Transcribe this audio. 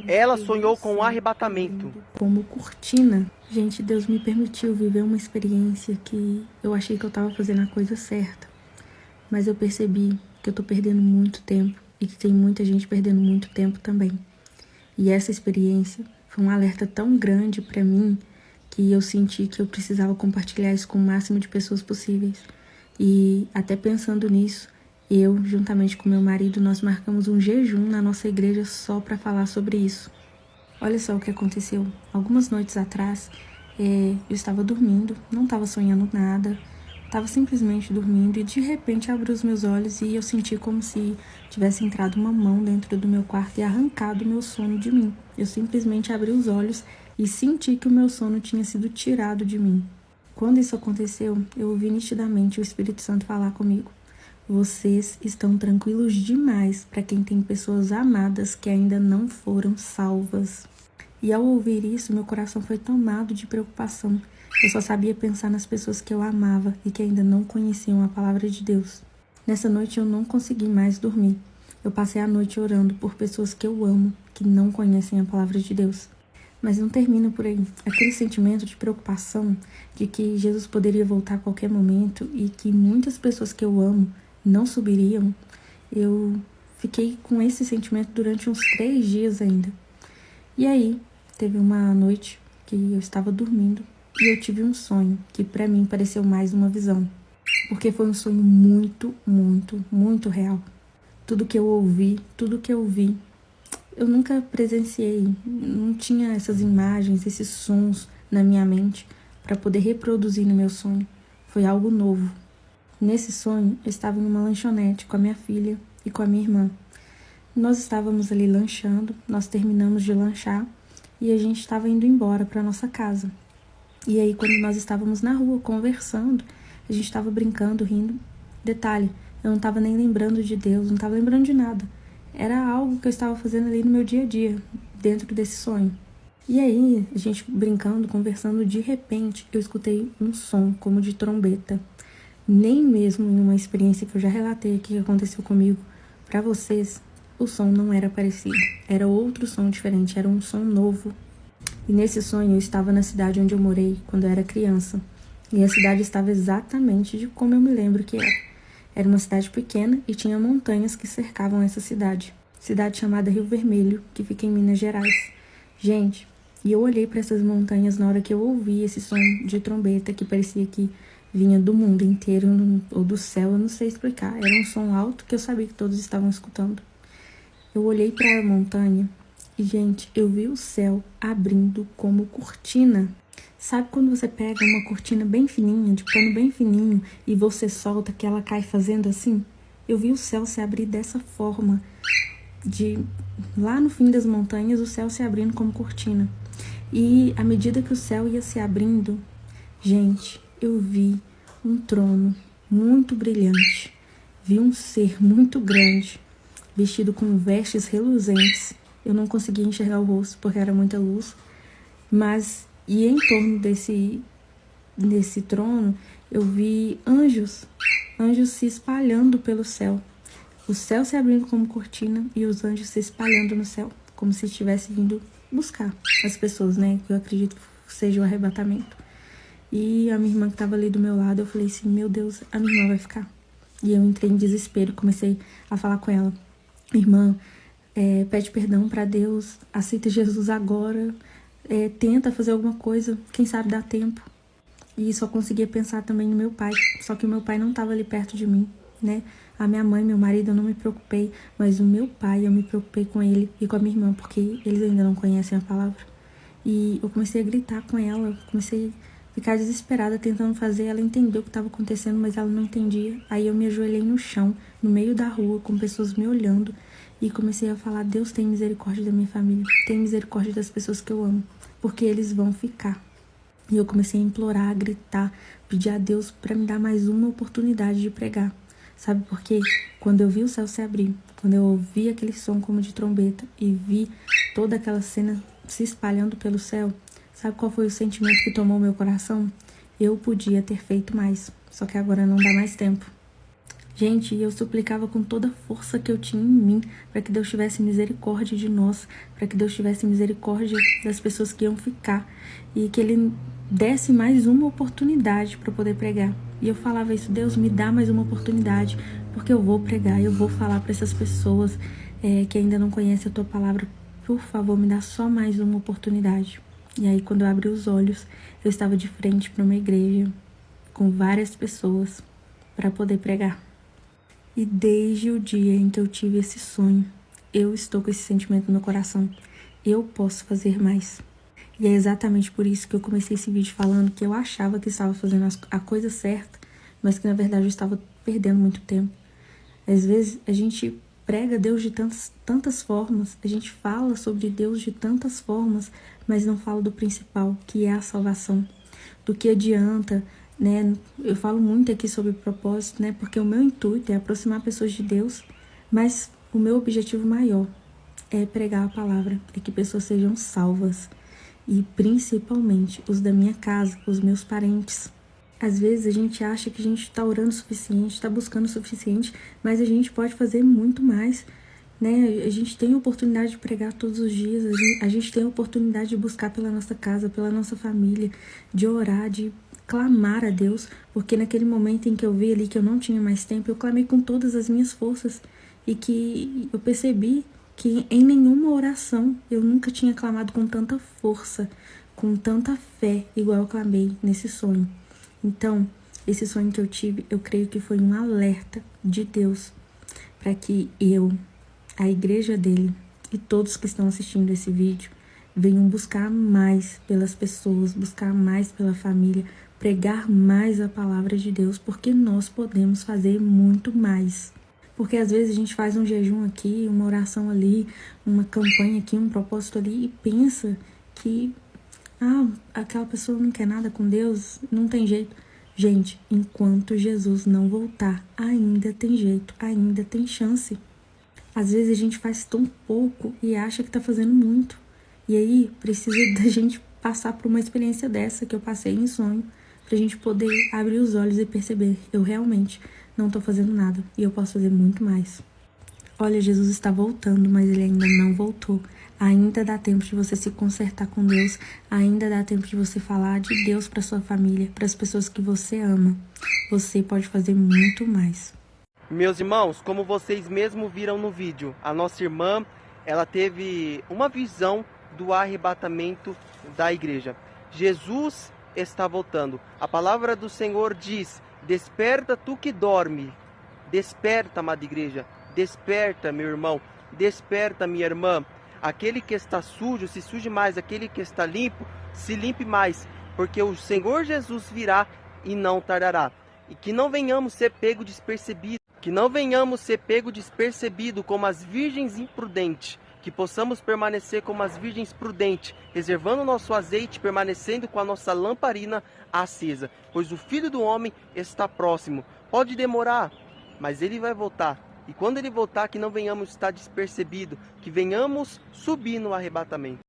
Ela sonhou com o arrebatamento. Como cortina. Gente, Deus me permitiu viver uma experiência que eu achei que eu estava fazendo a coisa certa. Mas eu percebi que eu tô perdendo muito tempo e que tem muita gente perdendo muito tempo também. E essa experiência foi um alerta tão grande para mim que eu senti que eu precisava compartilhar isso com o máximo de pessoas possíveis. E até pensando nisso, eu, juntamente com meu marido, nós marcamos um jejum na nossa igreja só para falar sobre isso. Olha só o que aconteceu. Algumas noites atrás, eu estava dormindo, não estava sonhando nada, estava simplesmente dormindo e de repente abri os meus olhos e eu senti como se tivesse entrado uma mão dentro do meu quarto e arrancado o meu sono de mim. Eu simplesmente abri os olhos e senti que o meu sono tinha sido tirado de mim. Quando isso aconteceu, eu ouvi nitidamente o Espírito Santo falar comigo. Vocês estão tranquilos demais para quem tem pessoas amadas que ainda não foram salvas. E ao ouvir isso, meu coração foi tomado de preocupação. Eu só sabia pensar nas pessoas que eu amava e que ainda não conheciam a palavra de Deus. Nessa noite eu não consegui mais dormir. Eu passei a noite orando por pessoas que eu amo, que não conhecem a palavra de Deus. Mas não termina por aí. Aquele sentimento de preocupação de que Jesus poderia voltar a qualquer momento e que muitas pessoas que eu amo não subiriam, eu fiquei com esse sentimento durante uns 3 dias ainda. E aí, teve uma noite que eu estava dormindo e eu tive um sonho que para mim pareceu mais uma visão. Porque foi um sonho muito, muito, muito real. Tudo que eu ouvi, tudo que eu vi, eu nunca presenciei. Não tinha essas imagens, esses sons na minha mente para poder reproduzir no meu sonho. Foi algo novo. Nesse sonho, eu estava em uma lanchonete com a minha filha e com a minha irmã. Nós estávamos ali lanchando, nós terminamos de lanchar e a gente estava indo embora para nossa casa. E aí, quando nós estávamos na rua conversando, a gente estava brincando, rindo. Detalhe, eu não estava nem lembrando de Deus, não estava lembrando de nada. Era algo que eu estava fazendo ali no meu dia a dia, dentro desse sonho. E aí, a gente brincando, conversando, de repente, eu escutei um som como de trombeta. Nem mesmo em uma experiência que eu já relatei aqui que aconteceu comigo, para vocês, o som não era parecido. Era outro som diferente, era um som novo. E nesse sonho eu estava na cidade onde eu morei quando eu era criança. E a cidade estava exatamente de como eu me lembro que era. Era uma cidade pequena e tinha montanhas que cercavam essa cidade. Cidade chamada Rio Vermelho, que fica em Minas Gerais. Gente, e eu olhei para essas montanhas na hora que eu ouvi esse som de trombeta que parecia que vinha do mundo inteiro ou do céu, eu não sei explicar. Era um som alto que eu sabia que todos estavam escutando. Eu olhei para a montanha e, gente, eu vi o céu abrindo como cortina. Sabe quando você pega uma cortina bem fininha, de pano bem fininho, e você solta que ela cai fazendo assim? Eu vi o céu se abrir dessa forma, de lá no fim das montanhas, o céu se abrindo como cortina. E à medida que o céu ia se abrindo, gente, eu vi um trono muito brilhante. Vi um ser muito grande, vestido com vestes reluzentes. Eu não conseguia enxergar o rosto porque era muita luz. Mas, e em torno desse trono, eu vi anjos se espalhando pelo céu. O céu se abrindo como cortina e os anjos se espalhando no céu, como se estivesse vindo buscar as pessoas, né? Que eu acredito que seja o arrebatamento. E a minha irmã que estava ali do meu lado, eu falei assim, meu Deus, a minha irmã vai ficar. E eu entrei em desespero, comecei a falar com ela. Irmã, pede perdão para Deus, aceita Jesus agora, tenta fazer alguma coisa, quem sabe dá tempo. E só conseguia pensar também no meu pai, só que o meu pai não estava ali perto de mim, né? A minha mãe, meu marido, eu não me preocupei, mas o meu pai, eu me preocupei com ele e com a minha irmã, porque eles ainda não conhecem a palavra. E eu comecei a gritar com ela, comecei a ficar desesperada, tentando fazer ela entender o que estava acontecendo, mas ela não entendia. Aí eu me ajoelhei no chão, no meio da rua, com pessoas me olhando, e comecei a falar, Deus tem misericórdia da minha família, tem misericórdia das pessoas que eu amo, porque eles vão ficar. E eu comecei a implorar, a gritar, pedir a Deus para me dar mais uma oportunidade de pregar. Sabe por quê? Quando eu vi o céu se abrir, quando eu ouvi aquele som como de trombeta e vi toda aquela cena se espalhando pelo céu, sabe qual foi o sentimento que tomou meu coração? Eu podia ter feito mais, só que agora não dá mais tempo. Gente, eu suplicava com toda a força que eu tinha em mim para que Deus tivesse misericórdia de nós, para que Deus tivesse misericórdia das pessoas que iam ficar e que Ele desse mais uma oportunidade para poder pregar. E eu falava isso: Deus, me dá mais uma oportunidade, porque eu vou pregar, eu vou falar para essas pessoas que ainda não conhecem a Tua palavra. Por favor, me dá só mais uma oportunidade. E aí, quando eu abri os olhos, eu estava de frente para uma igreja com várias pessoas para poder pregar. E desde o dia em que eu tive esse sonho, eu estou com esse sentimento no meu coração. Eu posso fazer mais. E é exatamente por isso que eu comecei esse vídeo falando que eu achava que estava fazendo a coisa certa, mas que na verdade eu estava perdendo muito tempo. Às vezes a gente prega Deus de tantas formas, a gente fala sobre Deus de tantas formas, mas não fala do principal, que é a salvação. Do que adianta, né? Eu falo muito aqui sobre propósito, né? Porque o meu intuito é aproximar pessoas de Deus, mas o meu objetivo maior é pregar a palavra, é que pessoas sejam salvas. E principalmente os da minha casa, os meus parentes. Às vezes a gente acha que a gente está orando o suficiente, está buscando o suficiente, mas a gente pode fazer muito mais, né? A gente tem a oportunidade de pregar todos os dias, a gente tem a oportunidade de buscar pela nossa casa, pela nossa família, de orar, de clamar a Deus, porque naquele momento em que eu vi ali que eu não tinha mais tempo, eu clamei com todas as minhas forças e que eu percebi que em nenhuma oração eu nunca tinha clamado com tanta força, com tanta fé, igual eu clamei nesse sonho. Então, esse sonho que eu tive, eu creio que foi um alerta de Deus para que eu, a igreja dele e todos que estão assistindo esse vídeo venham buscar mais pelas pessoas, buscar mais pela família, pregar mais a palavra de Deus, porque nós podemos fazer muito mais. Porque às vezes a gente faz um jejum aqui, uma oração ali, uma campanha aqui, um propósito ali e pensa que aquela pessoa não quer nada com Deus, não tem jeito. Gente, enquanto Jesus não voltar, ainda tem jeito, ainda tem chance. Às vezes a gente faz tão pouco e acha que tá fazendo muito. E aí precisa da gente passar por uma experiência dessa que eu passei em sonho, pra gente poder abrir os olhos e perceber, eu realmente não tô fazendo nada e eu posso fazer muito mais. Olha, Jesus está voltando, mas ele ainda não voltou. Ainda dá tempo de você se consertar com Deus, ainda dá tempo de você falar de Deus para sua família, para as pessoas que você ama. Você pode fazer muito mais. Meus irmãos, como vocês mesmo viram no vídeo, a nossa irmã, ela teve uma visão do arrebatamento da igreja. Jesus está voltando. A palavra do Senhor diz: desperta tu que dorme. Desperta, amada igreja. Desperta, meu irmão. Desperta, minha irmã. Aquele que está sujo, se suje mais. Aquele que está limpo, se limpe mais. Porque o Senhor Jesus virá e não tardará. E que não venhamos ser pego despercebido. Que não venhamos ser pego despercebido como as virgens imprudentes. Que possamos permanecer como as virgens prudentes, reservando nosso azeite, permanecendo com a nossa lamparina acesa. Pois o Filho do Homem está próximo. Pode demorar, mas ele vai voltar. E quando ele voltar, que não venhamos estar despercebidos, que venhamos subir no arrebatamento.